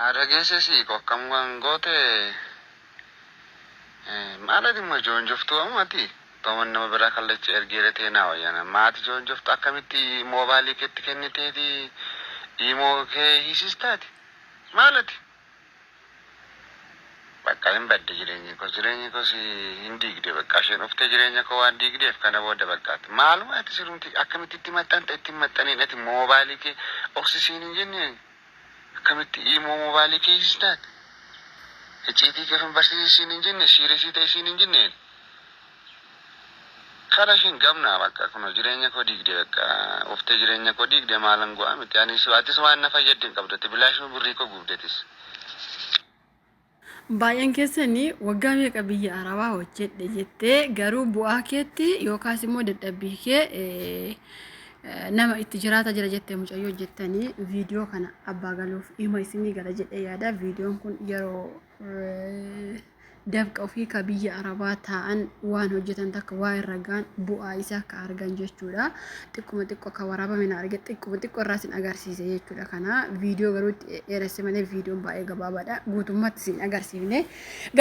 Arageessisi qoqqamgan goote maala dhimma joonjoftuu ammati toman nama biraa kallacha ergeera teenaa wayyana maati joonjoftu akkamitti moobaalii keetti kenniteeti dhiimoo kee hiisistaati maalati bakka hin badde jireenyi kos hin diigde bakka isheen uftee jireenya koo waan diigdeef kana booda bakkaatti maaluma ati sirumti akkamitti itti maxxanta itti maxxaniin ati moobaalii kee oksisiin hin jenne akkamitti dhiimoo moobaalii kee hiisistaati. Icciitii kafin barsiisiin hin jenne siiresii ta'e isiin hin jenne kana ishiin gamnaa bakka kun jireenya koo diigde bakka uftee jireenya koo diigde maalan go'a miti anis waan na fayyadde hin qabdatti bilaashuma birrii koo gubdetis. Baay'een keessanii waggaa meeqa biyya Arabaa hojjedhe jettee garuu bu'aa keetti yookaas immoo dadhabbii kee nama itti jiraata jira jettee mucayyoo jettanii viidiyoo kana abbaa galuuf dhimma isinii gala jedhee yaada. Viidiyoon kun yeroo dabqa ofii ka biyya Arabaa ta'an waan hojjetan takka waa irra gaan bu'aa isaa akka argan jechuudha. Xiqquma xiqqoo akka waraabame na arge xiqquma xiqqoo irraa sin agarsiise jechuudha. Kana viidiyoo garuu dheeresse malee viidiyoon baay'ee gabaabaadha. Guutummaatti sin agarsiifne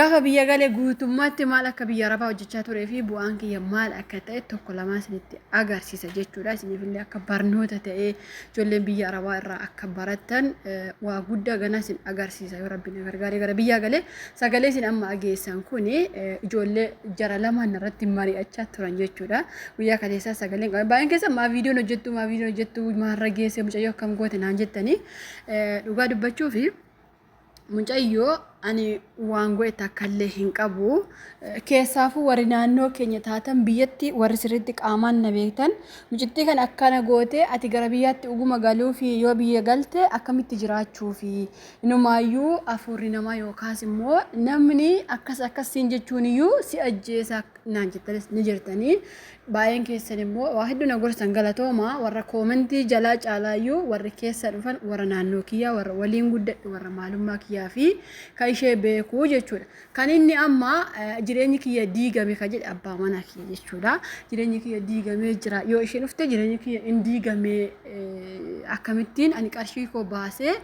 gaafa biyya galee guutummaatti maal akka biyya Arabaa hojjechaa turee fi bu'aan kiyya maal akka ta'e tokko lamaan sinitti agarsiisa jechuudha. Isinifillee akka barnoota ta'ee ijoolleen biyya Arabaa irraa akka baratan waa guddaa ganaa sin agarsiisa. Yoo rabbiin gargaaree gara biyya galee sagalee sin amma ageessan kuni ijoollee jara lamaan irratti mari'achaa turan jechuudha. Guyyaa kaleessaa sagaleen qabe baay'een keessa maa viidiyoon hojjettu maarra geesse mucayyoo akkam goote naan jettanii dhugaa dubbachuu fi mucayyoo ani waan go'e takkallee hin qabu. Keessaafuu warri naannoo keenya taatan biyyatti warri sirriitti qaamaan na beektan mucittii kan akkana goote ati gara biyyaatti uguma galuu fi yoo biyya galte akkamitti jiraachuu fi inumaayyuu afuurri namaa yookaas immoo namni akkasiin jechuun iyyuu si ajjeesa naan jettanis ni jirtanii. Baay'een keessan immoo waa hedduu na gorsan galatooma warra koomentii jalaa caalaayyuu warri keessa dhufan warra naannoo kiyyaa warra waliin guddadhu warra maalummaa kiyyaa fi ishee beekuu jechuudha. Kan inni amma jireenyi kiyya diigame ka jedhe abbaa manaa kiyya jechuudha. Jireenyi kiyya diigamee jira. Yoo isheen dhufte jireenyi kiyya hin diigame akkamittiin ani qarshii koo baasee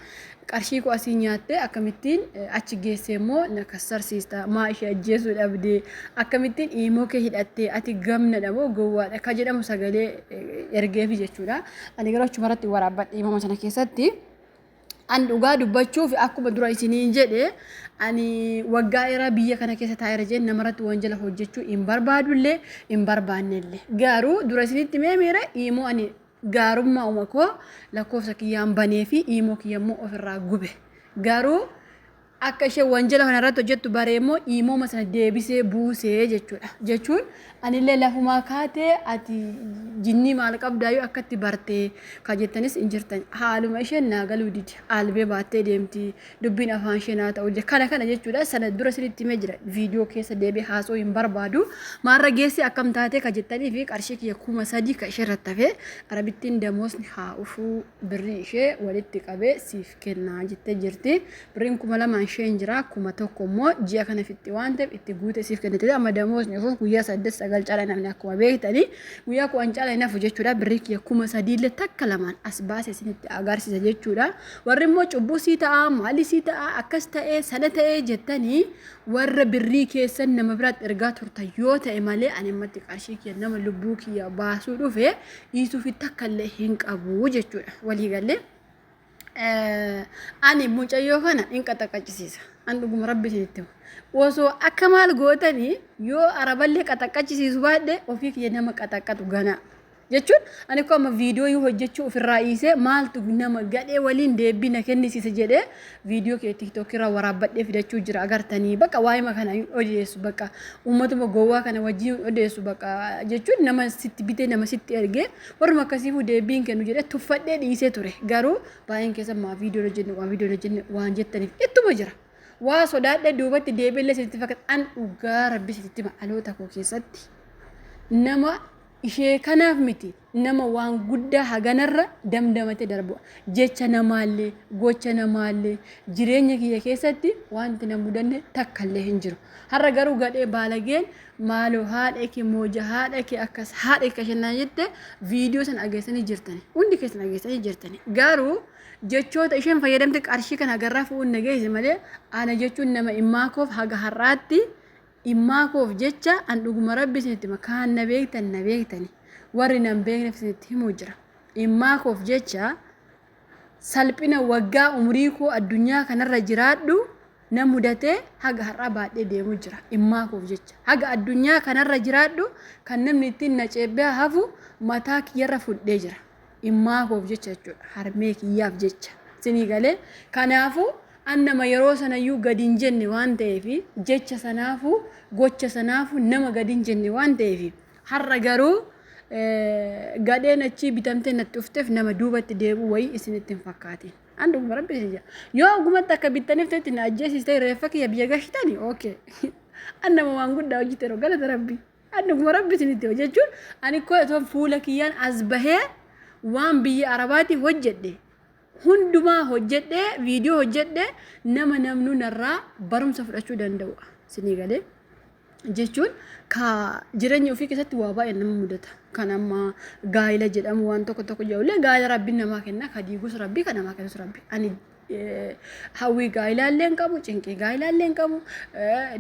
qarshii koo asii nyaatte akkamittiin achi geessee immoo na kassarsiista maa ishee ajjeesuu dhabdee akkamittiin dhiimoo kee hidhattee ati gamnadha moo gowwaadha ka jedhamu sagalee ergeefi jechuudha. Ani gara achumarratti waraabadhe dhiimama sana keessatti. An dhugaa dubbachuuf akkuma dura isiniin jedhe ani waggaa irraa biyya kana keessa taa'eera jeen namarratti wanjala hojjechuu hin barbaadullee hin barbaannellee garuu dura isinitti meemiira dhiimoo ani gaarummaa umakoo lakkoofsa kiyyaan banee fi dhiimoo kiyyammoo ofirraa gube garuu akka ishee wanjala kanarratti hojjettu baree immoo dhiimooma sana deebisee buusee jechuudha. Jechuun anillee lafumaa kaatee ati jinnii maal qabdaayyuu akkatti bartee ka jettanis hin jirtan. Haaluma isheen naa galuu didi albee baattee deemti dubbiin afaan ishee naa ta'u kana jechuudha. Sana dura sinitti himee jira viidiyoo keessa deebi'ee haasoo hin barbaadu. Maarra geessi akkam taatee ka jettanii fi qarshii kiyya 3,000 ka ishee irratti hafee arabittiin damoosni haa ufuu birrii ishee walitti qabee siif kennaa jettee jirti. Birriin 2,000 isheen jira kuma tokko immoo ji'a kana fitti waan ta'eef itti guute siif kennite amma damoosni ofoo guyyaa 8-9 caalaa namni akkuma beektanii guyyaa 10 caalaa nafu jechuudha. Birrii kiyya 3,000 illee takka lamaan as baase isinitti agarsiisa jechuudha. Warri immoo cubbuu sii ta'a maali sii ta'a akkas ta'ee sana ta'ee jettanii warra birrii keessan nama biraatti ergaa turtan yoo ta'e malee ani ammatti qarshii kiyya nama lubbuu kiyya baasuu dhufe dhiisuufi takka illee hin qabu jechuudha. Walii galee ani mucayyoo kana hin qaxaqachisiisa. An dhuguma rabbi isinitti himu. Osoo akka maal gootanii yoo araballee qaxaqachisiisu baadhe ofii kiyya nama qaxaqatu gana. Jechuun ani ko amma viidiyoo hojjechuu ofirraa dhiisee maaltu nama gadhee waliin deebii na kennisiise jedhee viidiyoo kee TikTok irraa waraabadhee fidachuu jira agartanii bakka waa'ima kana odeessu bakka uummatuma gowwaa kana wajjin odeessu bakka jechuun nama sitti bitee nama sitti ergee warra akkasiifu deebiin kennu jedhee tuffadhee dhiisee ture garuu baay'een keessa maa viidiyoo hojjenne waan jettaniif ittuma jira. Waa sodaadhe duubatti deebiillee sitti fakkaata an dhugaa rabbi sitti ma'aloota koo keessatti nama ishee kanaaf miti nama waan guddaa haganarra damdamate darbu jecha namaallee gocha namaallee jireenya kiyya keessatti wanti na mudanne takkallee hin jiru. Har'a garuu gadhee baalageen maaloo haadha kee mooja haadha kee akkas haadha kee shanaan jette viidiyoo san ageessanii jirtani hundi keessan ageessanii jirtani garuu jechoota isheen fayyadamte qarshii kana agarraa fu'uun nageesse malee ana jechuun nama immaakof haga har'aatti immaakof jecha an dhuguma rabbi isinitti makaan na beektani warri nan beekneef isinitti himuu jira immaakof jecha salphina waggaa umrii koo addunyaa kanarra jiraadhu na mudatee haga har'a baadhee deemuu jira immaakof jecha haga addunyaa kanarra jiraadhu kan namni ittiin na ceebbee hafu mataa kiyyarra fudhee jira immaakof jecha jechuudha harmee kiyyaaf jecha sinii galee kanaafuu annama yeroo sanayyuu gadi hin jenne waan ta'eef jecha sanaafu gocha sanaafu nama gadi hin jenne waan ta'eef har'a garuu gadheen achi bitamtee natti ufteef nama duubatti deebi'u wayii isinitti hin fakkaatin anduma rabbi isin jira yoo ogumatti akka bittaniif ta'etti na ajjeesistee reeffa kiyya biyya gashitani okay annama waan guddaa hojjete yeroo galata rabbi anduma rabbi isinitti hojjechuun ani koo etoon fuula kiyyaan as bahee waan biyya arabaati hojjedhe hundumaa hojjedhe viidiyoo hojjedhe nama namnu narraa barumsa fudhachuu danda'u sinii galee jechuun ka jireenya ofii keessatti waa baay'ee nama mudata kan amma gaa'ila jedhamu waan tokko jedhulee gaa'ila rabbiin namaa kenna ka diigus rabbii kan namaa kennus rabbii ani hawwii gaa'ilaallee hin qabu cinqii gaa'ilaallee hin qabu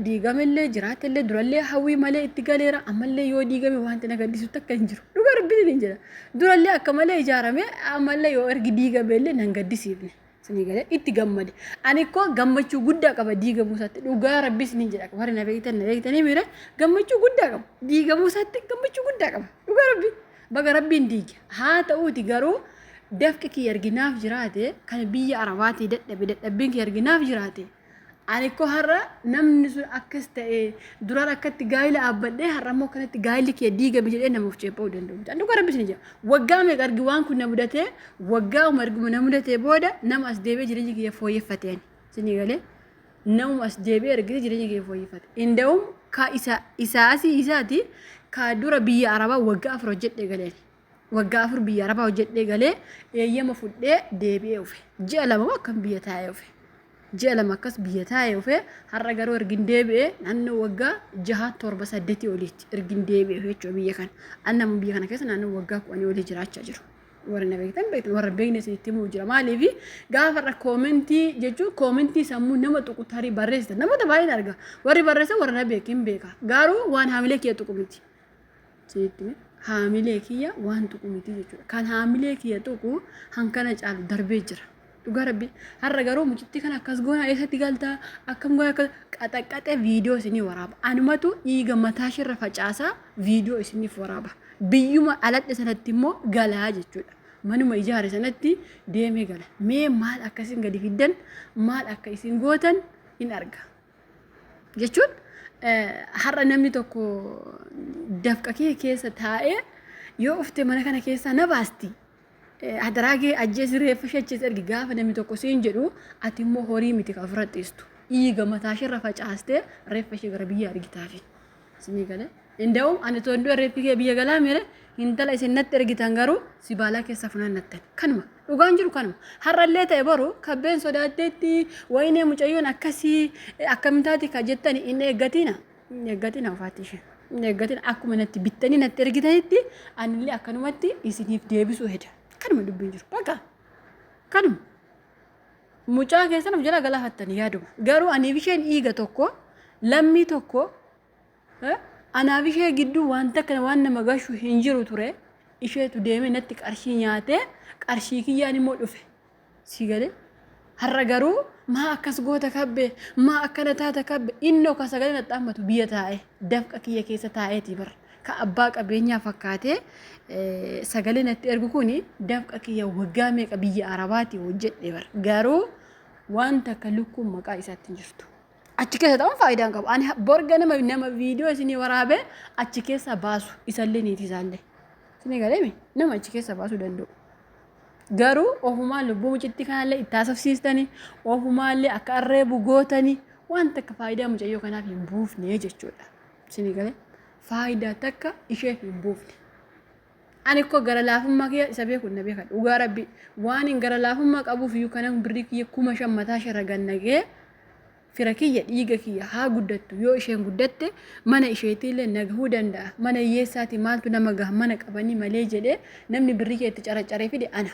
diigamellee jiraatillee durallee hawwii malee itti galeera ammallee yoo diigame wanti na gaddisuutti akka hin jiru dhuga rabbiin hin jira durallee akka malee ijaarame ammallee yoo ergi diigameellee nan gaddisiifne sinii galee itti gammade ani koo gammachuu guddaa qaba diigamuu isaatti dhugaa rabbi sinii jedha warri na beektanii mire gammachuu guddaa qaba diigamuu isaatti gammachuu guddaa qaba dhugaa rabbi baga rabbiin diige haa ta'uuti garuu dafqi kiyya arginaaf jiraate kan biyya arabaati dadhabbiin kiyya arginaaf jiraate ani koo har'a namni sun akkas ta'e duraan akkatti gaa'ila aabbadhee har'a immoo kanatti gaa'illi kiyya diigame jedhee namuuf ceepha'uu danda'u dhugaa rabbi sinii jedha waggaa meeqa argi waan kun na mudatee waggaa arguma na mudatee booda nama as deebi'ee jireenya kiyya fooyyeffateen sinii galee nama as deebi'ee argite jireenya kiyya fooyyeffate inda'uun ka isaati ka dura biyya arabaa waggaa 4 hojjedhee galeen waggaa 4 biyya arabaa hojjedhee galee eeyyama fudhee deebi'ee dhufe ji'a 2 akkam biyya taa'ee dhufe ji'a 2 akkas biyya taa'ee dhufe har'a garuu ergin deebi'ee naannoo waggaa 6-7 oliitti ergin deebi'ee jechuudha biyya kana annama biyya kana keessa naannoo waggaa 10 olii jiraachaa jiru warra na beektan warra beekne isinitti himuu jira maaliif gaafa irra koomentii jechuun koomentii sammuu nama tuqu tarii barreessita namoota baay'een arga warri barreessan warra na beekin beeka garuu waan haamilee kiyya tuqu miti sitti haamilee kiyya waan tuqu miti jechuudha kan haamilee kiyya tuqu hankana caalu darbee jira dhugaa rabbi har'a garuu mucitti kan akkas goona eessatti galtaa akkam goona akkas qaxaqqaxee viidiyoo isinii waraaba anumatu dhiiga mataashirra facaasaa viidiyoo isiniif waraaba biyyuma aladhe sanatti immoo galaa jechuudha manuma ijaare sanatti deemee gala mee maal akkasiin gadi fiddan maal akka isin gootan in arga jechuun har'a namni tokko dafqa kee keessa taa'ee yoo ufte mana kana keessaa na baasti adaraagee ajjeesi reeffa shachees ergi gaafa namni tokko siin jedhu ati immoo horii miti ka ofirra xiistu dhiiga mataashirra facaastee reeffa ishee gara biyya argitaafi sinii galee inda'uun ani tondoo reeffi kee biyya galaa mere intala isin natti ergitan garuu si baalaa keessa funaannattan kanuma dhugaan jiru kanuma har'allee ta'e boru kabbeen sodaatteetti waynee mucayyoon akkasii akkamitaati ka jettani in eeggatina ufaatti ishee in eeggatina akkuma natti bittanii natti ergitanitti anillee akkanumatti isiniif deebisuu heda kanuma dubbiin jiru bakka kanuma mucaa keessan of jala galaafattanii yaaduma garuu aniif isheen dhiiga tokko lammii tokko anaaf ishee gidduu waan takka waan nama gashu hin jiru ture isheetu deemee natti qarshii nyaatee qarshii kiyyaan immoo dhufe si galee har'a garuu maa akkas goota kabbe maa akkana taata kabbe innoo ka sagalee natti ammatu biyya taa'e dafqa kiyya keessa taa'eeti bar ka abbaa qabeenyaa fakkaatee sagalee natti ergu kuni dafqa kiyya waggaa meeqa biyya arabaati hojjedhe bar garuu waan takka lukkuun maqaa isaatti hin jirtu achi keessa ta'uun faayidaan qabu ani borga nama viidiyoo isinii waraabee achi keessa baasu isallee niitii isaallee isinii galeemi nama achi keessa baasuu danda'u garuu ofumaan lubbuu mucitti kanallee itti haasofsiistanii ofumaallee akka arreebu gootanii waan takka faayidaa mucayyoo kanaaf hin buufne jechuudha isinii galee faayidaa takka isheef hin buufne ani koo gara laafummaa kiyya isa beeku na beekan dhugaa rabbi waan hin gara laafummaa qabuuf iyyuu kanan birrii kiyya 5,000 mataa ishee gannagee fira kiyya dhiiga kiyya haa guddattu yoo isheen guddatte mana isheetiillee nagahuu danda'a mana hiyyeessaati maaltu nama gaha mana qabanii malee jedhee namni birrii kee itti caracaree fide ana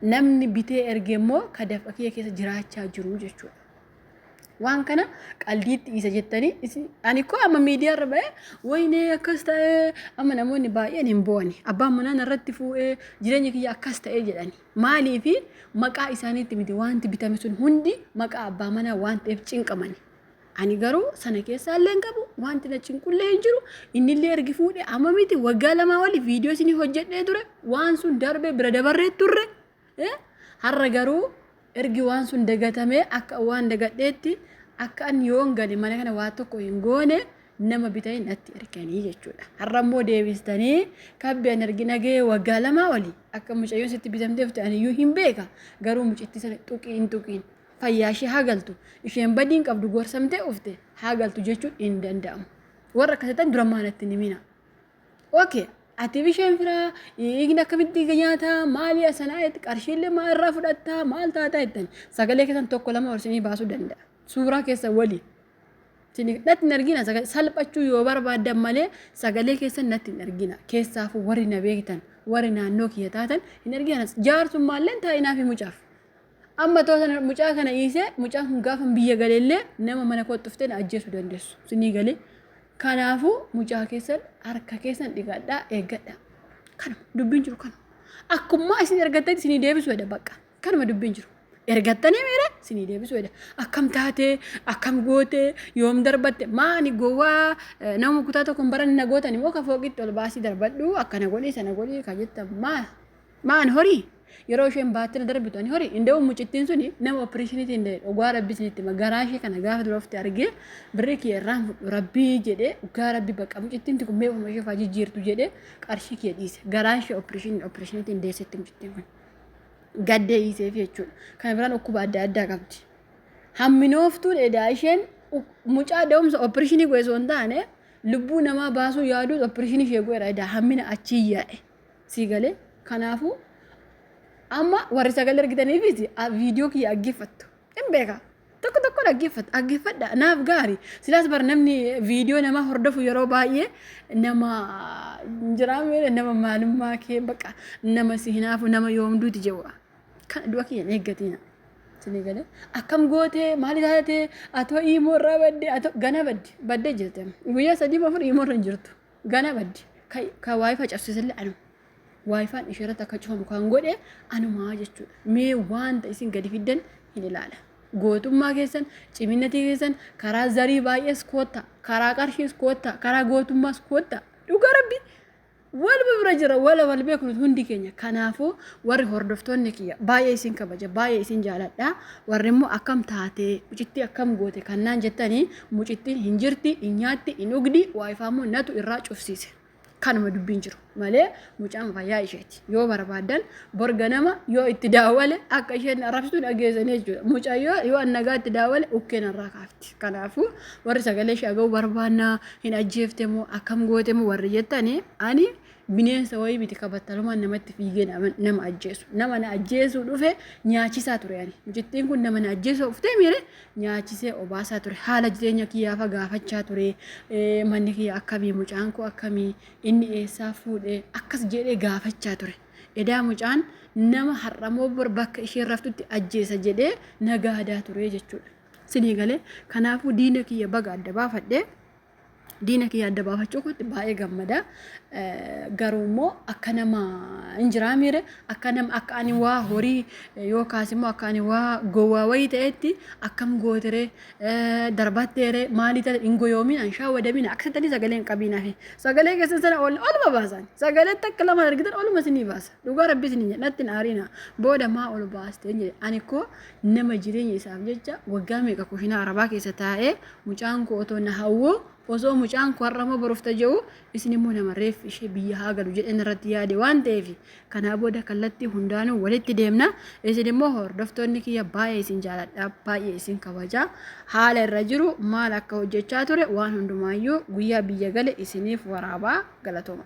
namni bitee ergeemmoo ka dafa kiyya keessa jiraachaa jiru jechuudha. Waan kana qalbiitti isa jettanii ani ko amma miidiyaa irra ba'ee waynee akkas ta'ee amma namoonni baay'een hin bo'ani abbaan manaa irratti fuudhee jireenya kiyya akkas ta'ee jedhani maaliif maqaa isaaniitti miti wanti bitame sun hundi maqaa abbaa manaa waan ta'eef cinqamani. Ani garuu sana keessaa illee hin qabu wanti na cinqullee hin jiru inni illee ergi fuudhee amma miti waggaa lamaa oli viidiyoo isinii hojjedhee ture waan sun darbee bira dabarree turre har'a garuu ergi waan sun dagatamee akka waan dagadheetti akka an yoon gale mana kana waa tokko hin goone nama bitanii natti erganii jechuudha. Har'a immoo deebistanii kabbeen ergina gahee waggaa lamaa oli akka mucayyoon sitti bitamteef ta'an iyyuu hin beeka garuu mucitti sana tuqiin fayyaa ishee hagaltu isheen badiin qabdu gorsamtee ufte hagaltu jechuun hin danda'amu. Warra akkasitan dura maalatti ni mina. Okay. Ati bisheen firaa igna akkamitti nyaata maali asanaa itti qarshiillee maal irraa fudhatta maal taataa jettan sagalee keessan tokko lama horsinii baasuu danda'a. Suuraa keessa wali. Natti hin argina salphachuu yoo barbaadan malee sagalee keessan natti hin argina. Keessaafuu warri na beektan warri naannoo kiyya taatan hin argina. Jaarsummaan taa'inaa fi mucaaf. Amma to'atan mucaa kana dhiisee mucaan kun gaafa biyya galeellee nama mana kootti dhuftee na ajjeesuu dandeessu. Sinii galee. Kanaafu mucaa keessan harka keessan dhiqadhaa eeggadha. Kanuma dubbiin jiru kanuma. Akkuma isin ergattanii isinii deebisuu edha bakka. Kanuma dubbiin jiru. Ergattanii meera isinii deebisuu edha. Akkam taatee akkam gootee yoom darbatte maani gowwaa nama kutaa tokko hin baranne na gootan immoo ka fooqitti ol baasii darbadhu akkana godhii sana godhii ka jettan maan horii. Yeroo isheen baattee darbitu ani horii inda'u mucittiin suni nama opereeshiniitti hin ta'e dhugaa rabbisinitti garaa ishee kana gaafa durofte argee birrii kee irraan fudhu rabbii jedhee dhugaa rabbi bakka mucittiin kun mee ofuma ishee faa jijjiirtu jedhee qarshii kee dhiise garaa ishee opereeshiniitti hin deessetti mucittiin kun gaddee dhiiseef jechuudha. Kana biraan dhukkuba adda addaa qabdi. Hamminooftuun edaa isheen mucaa da'umsa opereeshinii go'e osoo hin taane lubbuu namaa baasuu yaaduu opereeshinii ishee go'eera edaa hammina achii yaa'e sii galee kanaafuu. Amma warri sagalee argitaniifis viidiyoo kiyya aggeeffattu. Hin beeka. Tokko aggeeffadha. Naaf gaari. Silaas bar namni viidiyoo nama hordofu yeroo baay'ee nama jiraame nama maalummaa kee baqa nama si hinaafu nama yoomduuti jechuudha. Kana du'a kiyya eeggatina. Sinii galee akkam gootee maali taatee atoo imoo irraa badde atoo gana badde jirte. Guyyaa 3-4 imoo irra jirtu. Gana badde. Ka waayee facabsiisallee anuma. Waayifaan isheerratti akka cufamu kan godhe anumaa jechuudha. Mee wanta isin gadi fiddan hin ilaala. Gootummaa keessan, ciminnatii keessan karaa zarii baay'ees kootta, karaa qarshiis kootta, karaa gootummaas kootta. Dhugaa rabbi wal bira jira wal beeknu hundi keenya. Kanaafuu warri hordoftoonni kiyya baay'ee isin kabaja, baay'ee isin jaaladha. Warri immoo akkam taatee mucittii akkam goote kannaan jettanii mucittiin hin jirti, hin nyaatti, hin dhugdi, waayifaa immoo natu irraa cufsiise. Kanuma dubbiin jiru malee mucaan fayyaa isheeti yoo barbaadan borga nama yoo itti daawwale akka isheen arrabsitu dhageessanii jechuudha. Mucaan yoo annagaa itti daawwale ukkeen irraa kaafti. Kanaafuu warri sagalee ishee dhaga'uu barbaannaa hin ajjeefte moo akkam goote moo warri jettanii ani bineensa wayii miti qabattalumaan namatti fiigee nama ajjeesu. Nama na ajjeesuu dhufe nyaachisaa ture ani. Mucittiin kun nama na ajjeesuu dhuftee miire nyaachisee obaasaa ture. Haala jireenya kiyyaa gaafachaa ture. Manni kiyya akkamii mucaan koo akkamii inni eessaa fuudhee akkas jedhee gaafachaa ture. Edaa mucaan nama har'amoo bakka isheen raftutti ajjeesa jedhee nagaadaa ture jechuudha. Sinii galee kanaafuu diina kiyya baga adda baafadhee diina kiyya adda baafachuu kootti baay'ee gammada. Garuu immoo akka nama hin jiraamire akka ani waa horii yookaas immoo akka ani waa gowwaa wayii ta'etti akkam gootere darbatteere maalii ta'e hin goyoomin anshaa wadamina akka tani sagalee hin qabinaa fi sagalee keessan sana olma baasan sagalee takka lama argitan olma sinii baasa dhugaa rabbi sinii natti hin aariina booda maa ol baaste jedhe ani koo nama jireenya isaaf jecha waggaa meeqa kushinaa arabaa keessa taa'ee mucaan koo otoo na hawwoo osoo mucaan koo har'amoo barufta jedhu isin immoo nama reef ishee biyya haa galu jedhan irratti yaade waan ta'eef kanaa booda kallattii hundaanuu walitti deemna. Isin immoo hordoftoonni kiyya baay'ee isin jaaladha baay'ee isin kabaja haala irra jiru maal akka hojjechaa ture waan hundumaayyuu guyyaa biyya gale isiniif waraabaa galatooma.